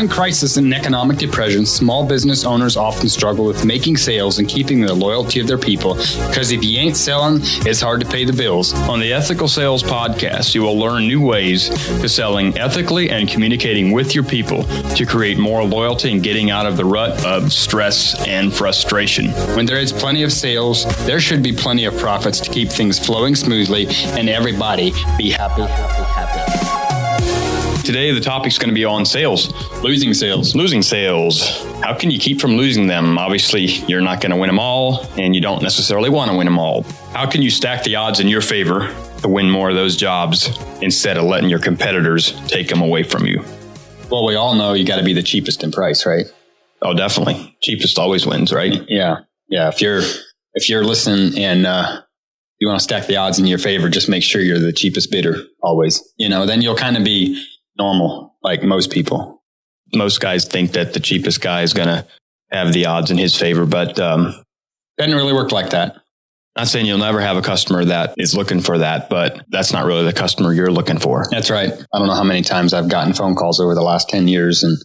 During crisis and economic depression, small business owners often struggle with making sales and keeping the loyalty of their people, because if you ain't selling, it's hard to pay the bills. On the Ethical Sales Podcast, you will learn new ways to selling ethically and communicating with your people to create more loyalty and getting out of the rut of stress and frustration. When there is plenty of sales, there should be plenty of profits to keep things flowing smoothly and everybody be happy. Today, the topic's going to be on sales. Losing sales. Losing sales. How can you keep from losing them? Obviously, you're not going to win them all, and you don't necessarily want to win them all. How can you stack the odds in your favor to win more of those jobs instead of letting your competitors take them away from you? Well, we all know you got to be the cheapest in price, right? Oh, definitely. Cheapest always wins, right? Yeah. If you're listening and you want to stack the odds in your favor, just make sure you're the cheapest bidder always. Then you'll kind of be normal, like most people. Most guys think that the cheapest guy is going to have the odds in his favor, but doesn't really work like that. Not saying you'll never have a customer that is looking for that, but that's not really the customer you're looking for. That's right. I don't know how many times I've gotten phone calls over the last 10 years and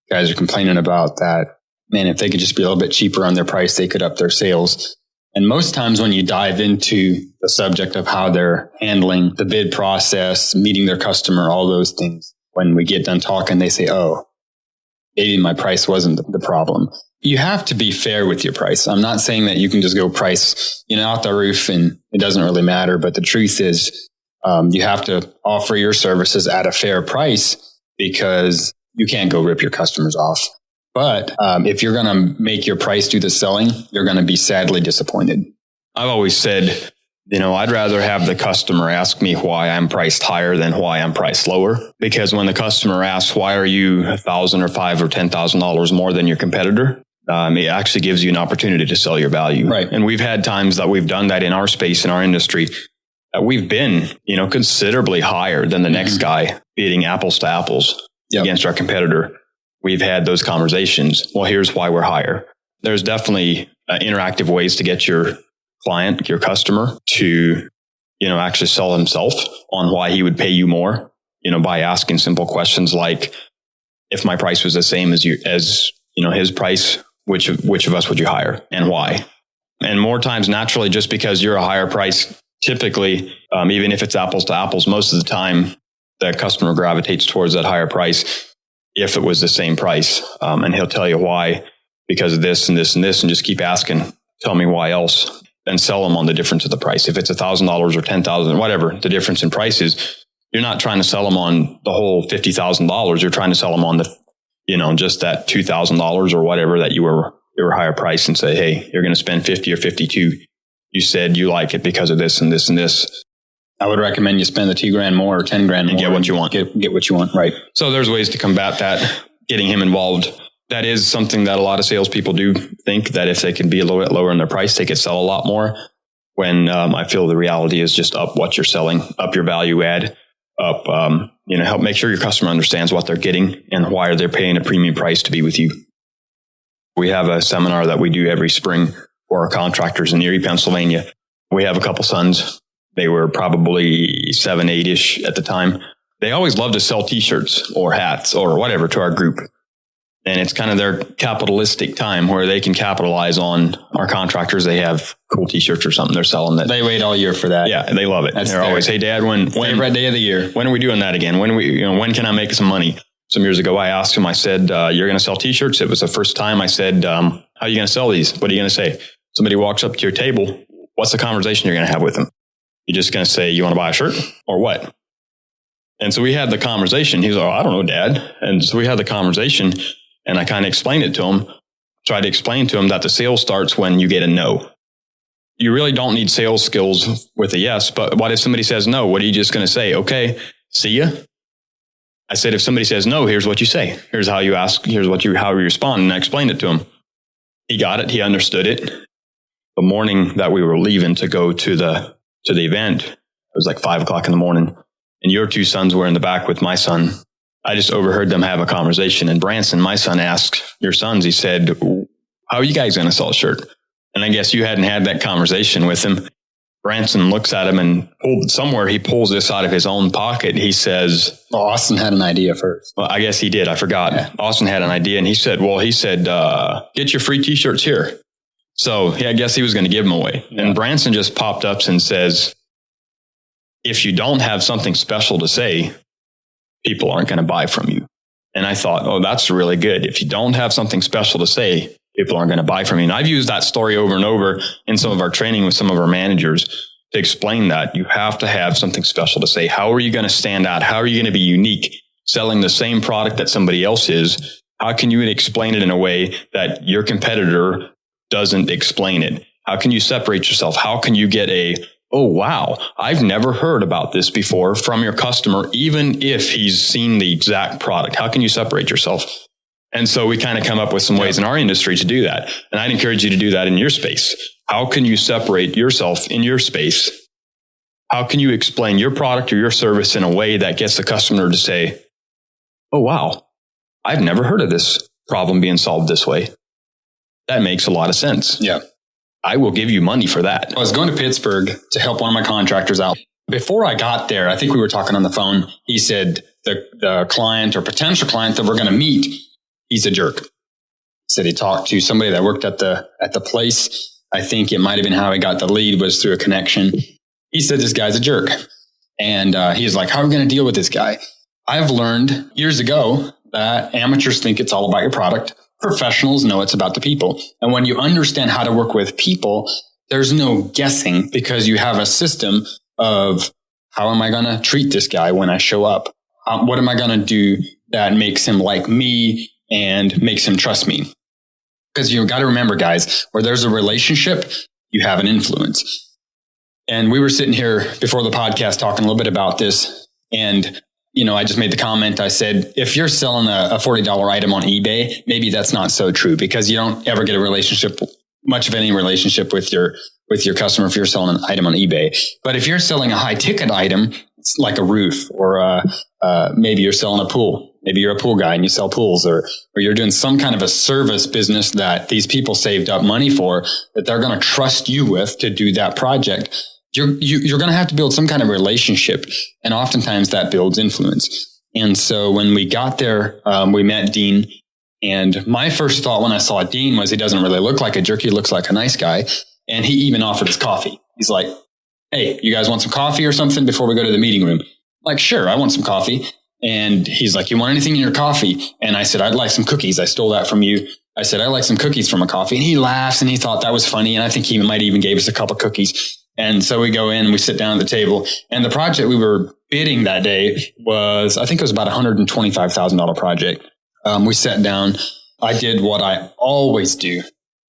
guys are complaining about that. Man, if they could just be a little bit cheaper on their price, they could up their sales. And most times when you dive into the subject of how they're handling the bid process, meeting their customer, all those things, when we get done talking, they say, oh, maybe my price wasn't the problem. You have to be fair with your price. I'm not saying that you can just go price, out the roof and it doesn't really matter. But the truth is, you have to offer your services at a fair price because you can't go rip your customers off. But if you're going to make your price do the selling, you're going to be sadly disappointed. I've always said, I'd rather have the customer ask me why I'm priced higher than why I'm priced lower. Because when the customer asks, why are you $1,000 or $5,000 or $10,000 more than your competitor? It actually gives you an opportunity to sell your value. Right. And we've had times that we've done that in our space, in our industry. We've been, considerably higher than the next guy, bidding apples to apples against our competitor. We've had those conversations. Well, here's why we're higher. There's definitely interactive ways to get your client, your customer to, actually sell himself on why he would pay you more, by asking simple questions like, if my price was the same as his price, which of us would you hire and why? And more times, naturally, just because you're a higher price, typically, even if it's apples to apples, most of the time, the customer gravitates towards that higher price if it was the same price. And he'll tell you why, because of this and this and this, and just keep asking, tell me why else, and sell them on the difference of the price. If it's $1,000 or $10,000, whatever the difference in price is, you're not trying to sell them on the whole $50,000. You're trying to sell them on the, just that $2,000 or whatever that you were higher price, and say, hey, you're going to spend 50 or 52. You said you like it because of this and this and this. I would recommend you spend the $2,000 more or $10,000 more and get what you want. Get what you want. Right. So there's ways to combat that, getting him involved. That is something that a lot of salespeople do think, that if they can be a little bit lower in their price, they could sell a lot more. When I feel the reality is just up what you're selling, up your value add, up, help make sure your customer understands what they're getting and why they're paying a premium price to be with you. We have a seminar that we do every spring for our contractors in Erie, Pennsylvania. We have a couple sons. They were probably 7, 8-ish at the time. They always love to sell T-shirts or hats or whatever to our group. And it's kind of their capitalistic time where they can capitalize on our contractors. They have cool T-shirts or something they're selling that they wait all year for that. Yeah, they love it. They're always, hey, Dad, when favorite day of the year? When are we doing that again? When can I make some money? Some years ago, I asked him. I said, "You're going to sell T-shirts." It was the first time. I said, "How are you going to sell these? What are you going to say?" Somebody walks up to your table. What's the conversation you're going to have with them? You're just going to say, "You want to buy a shirt or what?" And so we had the conversation. He was like, "Oh, I don't know, Dad." And so we had the conversation. And I kind of explained it to him, tried to explain to him that the sale starts when you get a no. You really don't need sales skills with a yes, but what if somebody says no? What are you just going to say? Okay, see ya. I said, if somebody says no, here's what you say. Here's how you ask. Here's how you respond. And I explained it to him. He got it. He understood it. The morning that we were leaving to go to the event, it was like 5:00 in the morning, and your two sons were in the back with my son. I just overheard them have a conversation. And Branson, my son, asked your sons, he said, "How are you guys going to sell a shirt?" And I guess you hadn't had that conversation with him. Branson looks at him and he pulls this out of his own pocket. He says, well, Austin had an idea first. Well, I guess he did. I forgot. Yeah. Austin had an idea and he said, get your free t-shirts here. So I guess he was going to give them away. Yeah. And Branson just popped up and says, if you don't have something special to say, people aren't going to buy from you. And I thought, oh, that's really good. If you don't have something special to say, people aren't going to buy from you. And I've used that story over and over in some of our training with some of our managers to explain that you have to have something special to say. How are you going to stand out? How are you going to be unique selling the same product that somebody else is? How can you explain it in a way that your competitor doesn't explain it? How can you separate yourself? How can you get oh, wow, I've never heard about this before from your customer, even if he's seen the exact product? How can you separate yourself? And so we kind of come up with some ways in our industry to do that. And I'd encourage you to do that in your space. How can you separate yourself in your space? How can you explain your product or your service in a way that gets the customer to say, oh, wow, I've never heard of this problem being solved this way. That makes a lot of sense. Yeah. I will give you money for that. I was going to Pittsburgh to help one of my contractors out. Before I got there, I think we were talking on the phone. He said the client or potential client that we're going to meet, he's a jerk. He said he talked to somebody that worked at the place. I think it might have been how he got the lead was through a connection. He said, this guy's a jerk. And he's like, how are we going to deal with this guy? I've learned years ago that amateurs think it's all about your product. Professionals know it's about the people. And when you understand how to work with people, there's no guessing because you have a system of how am I going to treat this guy when I show up? What am I going to do that makes him like me and makes him trust me? Because you've got to remember, guys, where there's a relationship, you have an influence. And we were sitting here before the podcast talking a little bit about this. And I just made the comment. I said, if you're selling a $40 item on eBay, maybe that's not so true because you don't ever get much of any relationship with your customer if you're selling an item on eBay. But if you're selling a high ticket item, it's like a roof or maybe you're selling a pool. Maybe you're a pool guy and you sell pools or you're doing some kind of a service business that these people saved up money for that they're going to trust you with to do that project. You're going to have to build some kind of relationship. And oftentimes that builds influence. And so when we got there, we met Dean. And my first thought when I saw Dean was he doesn't really look like a jerk. He looks like a nice guy. And he even offered us coffee. He's like, hey, you guys want some coffee or something before we go to the meeting room? Like, sure, I want some coffee. And he's like, you want anything in your coffee? And I said, I'd like some cookies. I stole that from you. I said, I like some cookies from a coffee. And he laughs and he thought that was funny. And I think he might even gave us a couple cookies. And so we go in and we sit down at the table. And the project we were bidding that day was, I think it was about $125,000 project. We sat down. I did what I always do.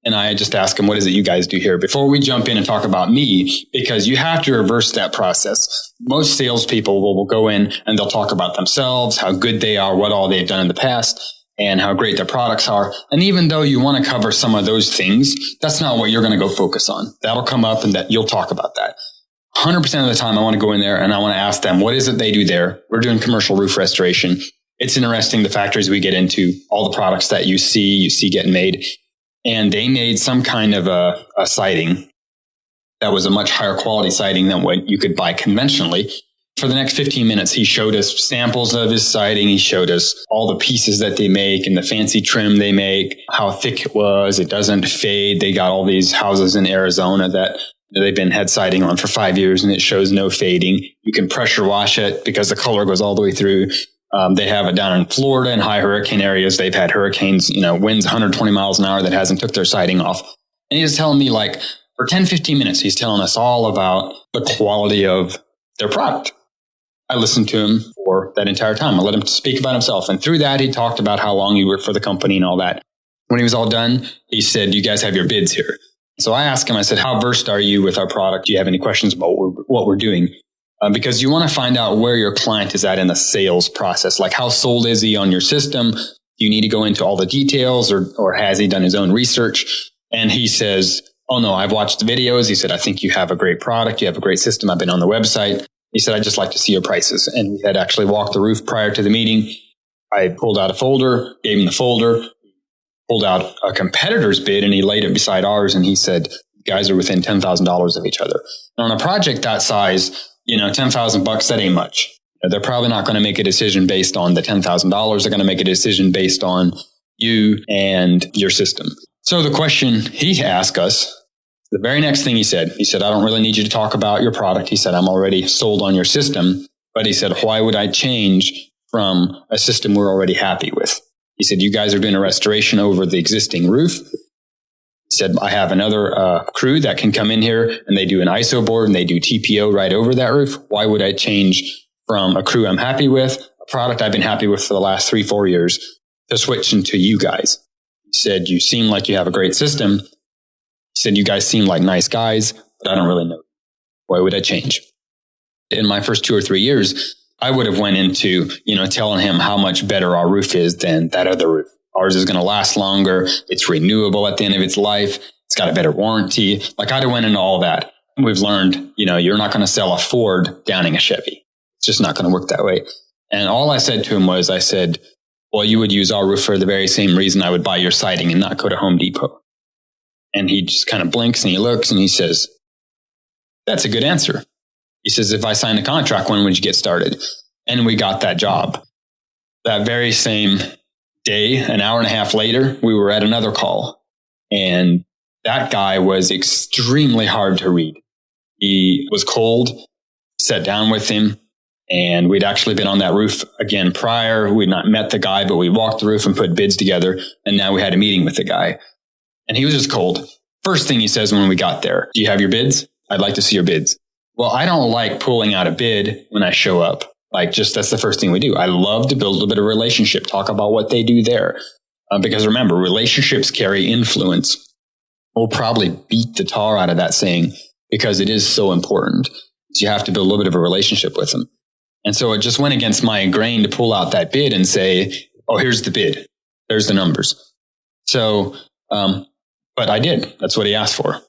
And I just asked him, what is it you guys do here? Before we jump in and talk about me, because you have to reverse that process. Most salespeople will go in and they'll talk about themselves, how good they are, what all they've done in the past, and how great their products are. And even though you want to cover some of those things, that's not what you're going to go focus on. That'll come up and that you'll talk about that. 100% of the time, I want to go in there and I want to ask them, what is it they do there? We're doing commercial roof restoration. It's interesting, the factories we get into, all the products that you see getting made. And they made some kind of a siding that was a much higher quality siding than what you could buy conventionally. For the next 15 minutes, he showed us samples of his siding. He showed us all the pieces that they make and the fancy trim they make, how thick it was. It doesn't fade. They got all these houses in Arizona that they've been head siding on for 5 years and it shows no fading. You can pressure wash it because the color goes all the way through. They have it down in Florida in high hurricane areas. They've had hurricanes, winds 120 miles an hour that hasn't took their siding off. And he's telling me like for 10, 15 minutes, he's telling us all about the quality of their product. I listened to him for that entire time. I let him speak about himself. And through that, he talked about how long he worked for the company and all that. When he was all done, he said, you guys have your bids here. So I asked him, I said, how versed are you with our product? Do you have any questions about what we're doing? Because you want to find out where your client is at in the sales process. Like how sold is he on your system? Do you need to go into all the details or has he done his own research? And he says, oh no, I've watched the videos. He said, I think you have a great product. You have a great system. I've been on the website. He said, I'd just like to see your prices. And we had actually walked the roof prior to the meeting. I pulled out a folder, gave him the folder, pulled out a competitor's bid, and he laid it beside ours. And he said, guys are within $10,000 of each other. And on a project that size, $10,000, that ain't much. They're probably not going to make a decision based on the $10,000. They're going to make a decision based on you and your system. So the question he asked us, the very next thing he said, I don't really need you to talk about your product. He said, I'm already sold on your system. But he said, why would I change from a system we're already happy with? He said, you guys are doing a restoration over the existing roof. He said, I have another crew that can come in here and they do an ISO board and they do TPO right over that roof. Why would I change from a crew I'm happy with, a product I've been happy with for the last 3-4 years, to switching to you guys? He said, you seem like you have a great system. He said, you guys seem like nice guys, but I don't really know. Why would I change? In my first 2 or 3 years, I would have went into, telling him how much better our roof is than that other roof. Ours is going to last longer. It's renewable at the end of its life. It's got a better warranty. Like, I'd have went into all that. We've learned, you're not going to sell a Ford downing a Chevy. It's just not going to work that way. And all I said to him was, I said, well, you would use our roof for the very same reason I would buy your siding and not go to Home Depot. And he just kind of blinks and he looks and he says, that's a good answer. He says, if I signed a contract, when would you get started? And we got that job. That very same day, an hour and a half later, we were at another call. And that guy was extremely hard to read. He was cold, sat down with him, and we'd actually been on that roof again prior. We'd not met the guy, but we walked the roof and put bids together. And now we had a meeting with the guy. And he was just cold. First thing he says when we got there, do you have your bids? I'd like to see your bids. Well, I don't like pulling out a bid when I show up. That's the first thing we do. I love to build a bit of relationship, talk about what they do there. Because remember, relationships carry influence. We'll probably beat the tar out of that saying because it is so important. So you have to build a little bit of a relationship with them. And so it just went against my grain to pull out that bid and say, oh, here's the bid. There's the numbers. So, but I did. That's what he asked for.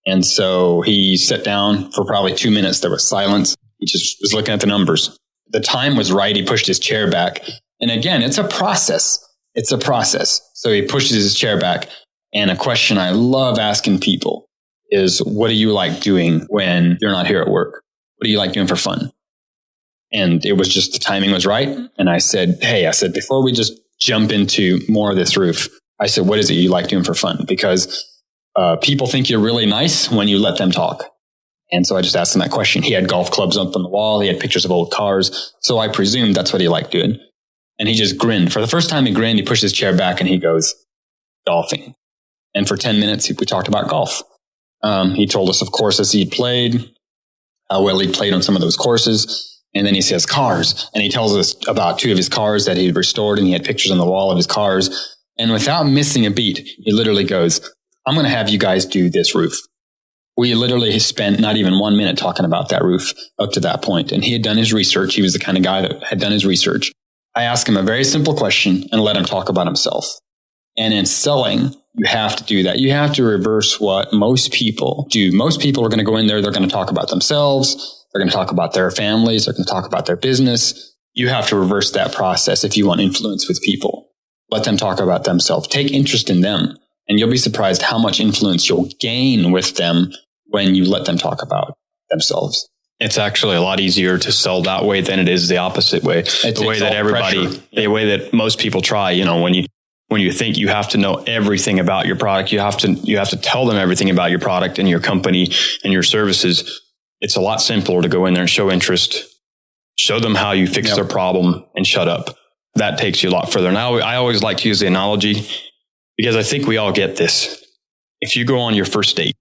And so he sat down for probably 2 minutes. There was silence. He just was looking at the numbers. The time was right. He pushed his chair back. And again, it's a process. It's a process. So he pushes his chair back. And a question I love asking people is, what do you like doing when you're not here at work? What do you like doing for fun? And it was just, the timing was right. And I said, before we just jump into more of this roof, I said, what is it you like doing for fun? Because people think you're really nice when you let them talk. And so I just asked him that question. He had golf clubs up on the wall. He had pictures of old cars. So I presumed that's what he liked doing. And he just grinned. For the first time he grinned, he pushed his chair back and he goes, golfing. And for 10 minutes, we talked about golf. He told us of courses he'd played, how well he played on some of those courses. And then he says cars. And he tells us about 2 of his cars that he'd restored. And he had pictures on the wall of his cars. And without missing a beat, he literally goes, I'm going to have you guys do this roof. We literally spent not even 1 minute talking about that roof up to that point. And he had done his research. He was the kind of guy that had done his research. I asked him a very simple question and let him talk about himself. And in selling, you have to do that. You have to reverse what most people do. Most people are going to go in there. They're going to talk about themselves. They're going to talk about their families. They're going to talk about their business. You have to reverse that process if you want influence with people. Let them talk about themselves. Take interest in them. And you'll be surprised how much influence you'll gain with them when you let them talk about themselves. It's actually a lot easier to sell that way than it is the opposite way. The way that everybody, the way that most people try, when you think you have to know everything about your product, you have to tell them everything about your product and your company and your services. It's a lot simpler to go in there and show interest, show them how you fix their problem and shut up. That takes you a lot further. Now, I always like to use the analogy because I think we all get this. If you go on your first date,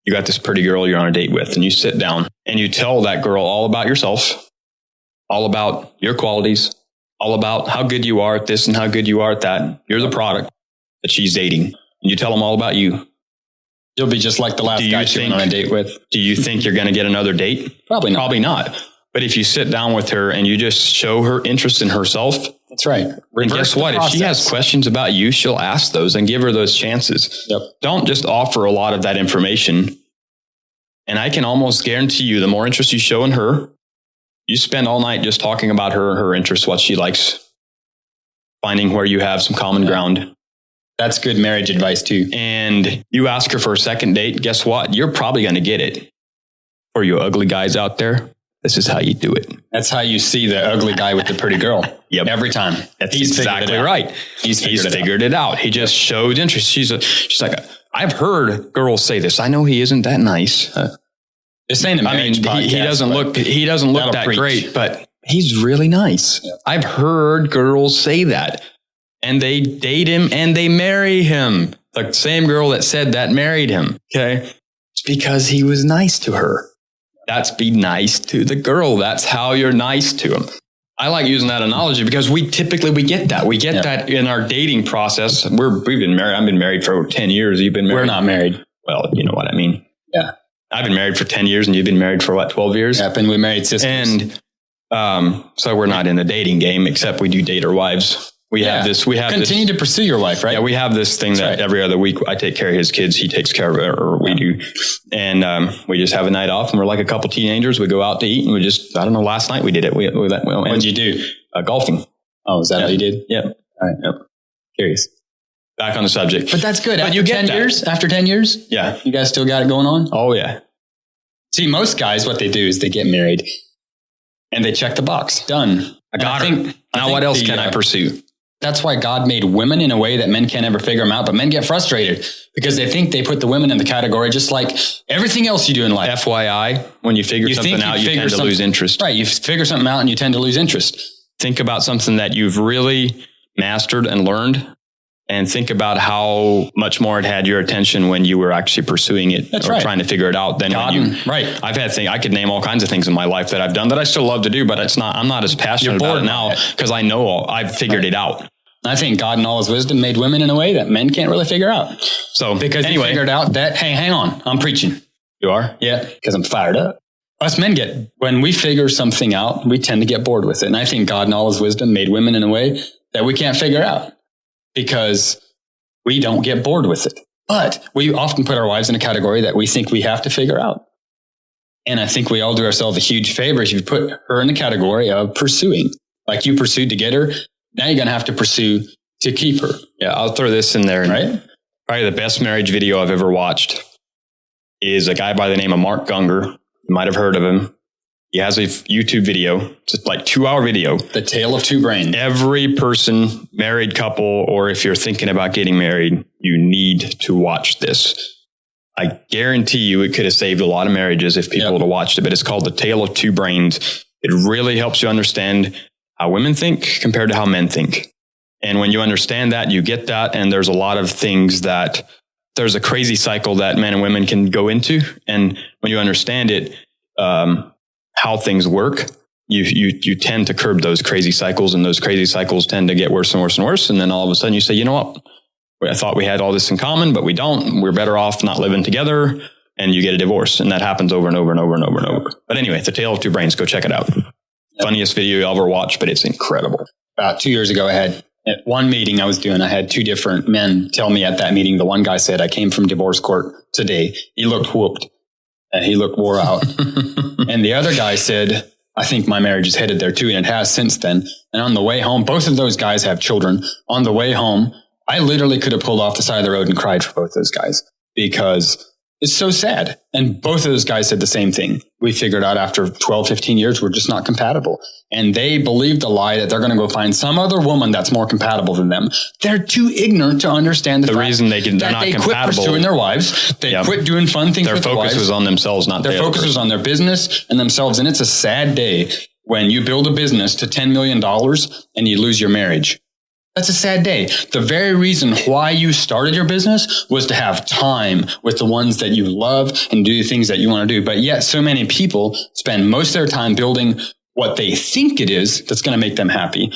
you got this pretty girl you're on a date with, and you sit down and you tell that girl all about yourself, all about your qualities, all about how good you are at this and how good you are at that. You're the product that she's dating. And you tell them all about you. You'll be just like the last guy she went on a date with. Do you think you're going to get another date? Probably not. Probably not. But if you sit down with her and you just show her interest in herself. That's right. And guess what? If she has questions about you, she'll ask those and give her those chances. Yep. Don't just offer a lot of that information. And I can almost guarantee you, the more interest you show in her, you spend all night just talking about her interests, what she likes, finding where you have some common ground. That's good marriage advice too. And you ask her for a second date, guess what? You're probably going to get it. For you ugly guys out there, this is how you do it. That's how you see the ugly guy with the pretty girl. Yep. Every time. He's exactly right. He's figured it out. He just showed interest. She's like, I've heard girls say this. I know he isn't that nice. This ain't a marriage podcast. He doesn't look that great, but he's really nice. Yep. I've heard girls say that. And they date him and they marry him. The same girl that said that married him. Okay. It's because he was nice to her. That's be nice to the girl. That's how you're nice to him. I like using that analogy because we get that. We get that in our dating process. We've been married. I've been married for over 10 years. You've been married. We're not married. Well, you know what I mean. Yeah. I've been married for 10 years and you've been married for 12 years? Yep. And we married sisters. And so we're not in the dating game, except we do date our wives. We have continue to pursue your wife, right? Yeah, we have this thing that every other week I take care of his kids, he takes care of it, or we do. And we just have a night off and we're like a couple teenagers. We go out to eat and I don't know, last night we did it. What did you do? Golfing. Oh, is that what you did? Yeah. All right. Yep. Curious. Back on the subject. But that's good. After 10 years? Yeah. You guys still got it going on? Oh, yeah. See, most guys, what they do is they get married and they check the box. Done. I got her. Now what else can I pursue? That's why God made women in a way that men can't ever figure them out, but men get frustrated because they think they put the women in the category just like everything else you do in life. FYI, when you figure something out, you tend to lose interest. Right. You figure something out and you tend to lose interest. Think about something that you've really mastered and learned, and think about how much more it had your attention when you were actually pursuing it trying to figure it out. I've had I could name all kinds of things in my life that I've done that I still love to do, but I'm not as passionate about it now because I know I've figured it out. I think God in all his wisdom made women in a way that men can't really figure out. So because he figured out that, hey, hang on, I'm preaching. You are? Yeah, because I'm fired up. Us men when we figure something out, we tend to get bored with it. And I think God in all his wisdom made women in a way that we can't figure out because we don't get bored with it. But we often put our wives in a category that we think we have to figure out. And I think we all do ourselves a huge favor if you put her in the category of pursuing. Like you pursued to get her, now you're going to have to pursue to keep her. Yeah, I'll throw this in there. Right? Probably the best marriage video I've ever watched is a guy by the name of Mark Gungor. You might have heard of him. He has a YouTube video. It's like 2-hour video. The Tale of Two Brains. Every person, married couple, or if you're thinking about getting married, you need to watch this. I guarantee you it could have saved a lot of marriages if people would have watched it, but it's called The Tale of Two Brains. It really helps you understand how women think compared to how men think. And when you understand that, you get that. And there's a lot of things that there's a crazy cycle that men and women can go into. And when you understand it, how things work, you tend to curb those crazy cycles, and those crazy cycles tend to get worse and worse and worse. And then all of a sudden you say, you know what? I thought we had all this in common, but we don't. We're better off not living together. And you get a divorce. And that happens over and over and over and over and over. But anyway, The Tale of Two Brains, go check it out. Funniest video you'll ever watch, but it's incredible. About 2 years ago, at one meeting I was doing, I had two different men tell me at that meeting. The one guy said, I came from divorce court today. He looked whooped. He looked wore out. And the other guy said, I think my marriage is headed there too. And it has since then. And on the way home, both of those guys have children. On the way home, I literally could have pulled off the side of the road and cried for both those guys because it's so sad. And both of those guys said the same thing. We figured out after 12, 15 years, we're just not compatible. And they believed the lie that they're going to go find some other woman that's more compatible than them. They're too ignorant to understand the reason they're not compatible. Quit pursuing their wives. They quit doing fun things with their wives. Their focus was on themselves, not their focus was on their business and themselves. And it's a sad day when you build a business to $10 million and you lose your marriage. That's a sad day. The very reason why you started your business was to have time with the ones that you love and do the things that you want to do. But yet so many people spend most of their time building what they think it is that's going to make them happy.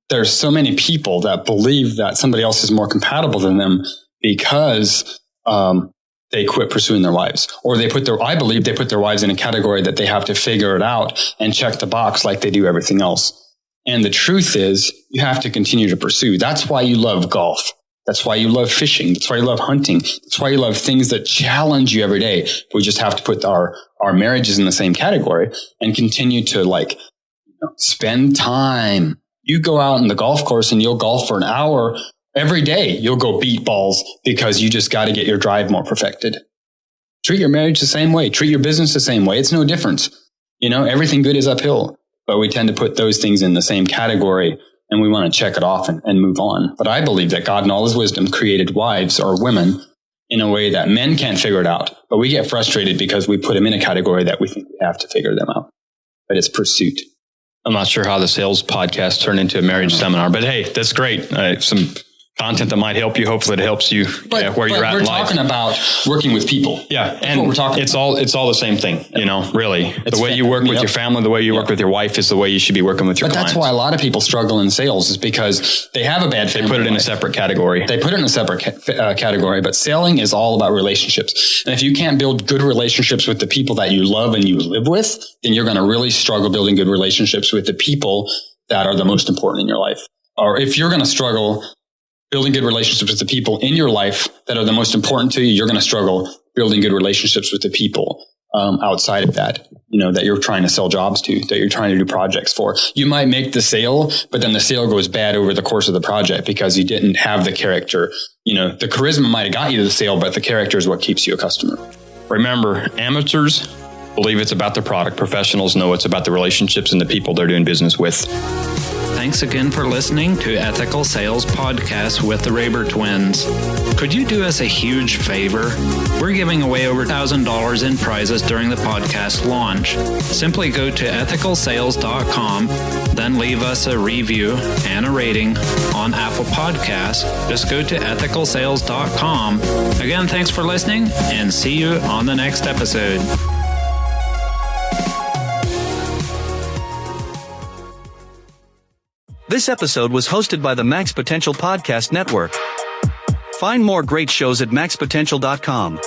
There's so many people that believe that somebody else is more compatible than them because they quit pursuing their wives. Or I believe they put their wives in a category that they have to figure it out and check the box like they do everything else. And the truth is, you have to continue to pursue. That's why you love golf. That's why you love fishing. That's why you love hunting. That's why you love things that challenge you every day. We just have to put our marriages in the same category and continue to spend time. You go out on the golf course and you'll golf for an hour Every day you'll go beat balls because you just got to get your drive more perfected. Treat your marriage the same way. Treat your business the same way. It's no difference. Everything good is uphill, but we tend to put those things in the same category and we want to check it off and move on. But I believe that God in all his wisdom created wives or women in a way that men can't figure it out. But we get frustrated because we put them in a category that we think we have to figure them out. But it's pursuit. I'm not sure how the sales podcast turned into a marriage seminar, but hey, that's great. Some content that might help you. Hopefully it helps you where you're at in life. We're talking about working with people. Yeah. That's what we're talking about. It's all the same thing, really. The way you work with your family, the way you work with your wife is the way you should be working with your clients. But that's why a lot of people struggle in sales is because they have a bad family. They put it in a separate category. Category, but selling is all about relationships. And if you can't build good relationships with the people that you love and you live with, then you're going to really struggle building good relationships with the people that are the most important in your life. Or if you're going to struggle building good relationships with the people in your life that are the most important to you, you're going to struggle building good relationships with the people outside of that, that you're trying to sell jobs to, that you're trying to do projects for. You might make the sale, but then the sale goes bad over the course of the project because you didn't have the character. The charisma might have got you to the sale, but the character is what keeps you a customer. Remember, amateurs believe it's about the product. Professionals know it's about the relationships and the people they're doing business with. Thanks again for listening to Ethical Sales Podcast with the Raber twins. Could you do us a huge favor? We're giving away over $1,000 in prizes during the podcast launch. Simply go to ethicalsales.com, then leave us a review and a rating on Apple Podcasts. Just go to ethicalsales.com. Again, thanks for listening and see you on the next episode. This episode was hosted by the Max Potential Podcast Network. Find more great shows at maxpotential.com.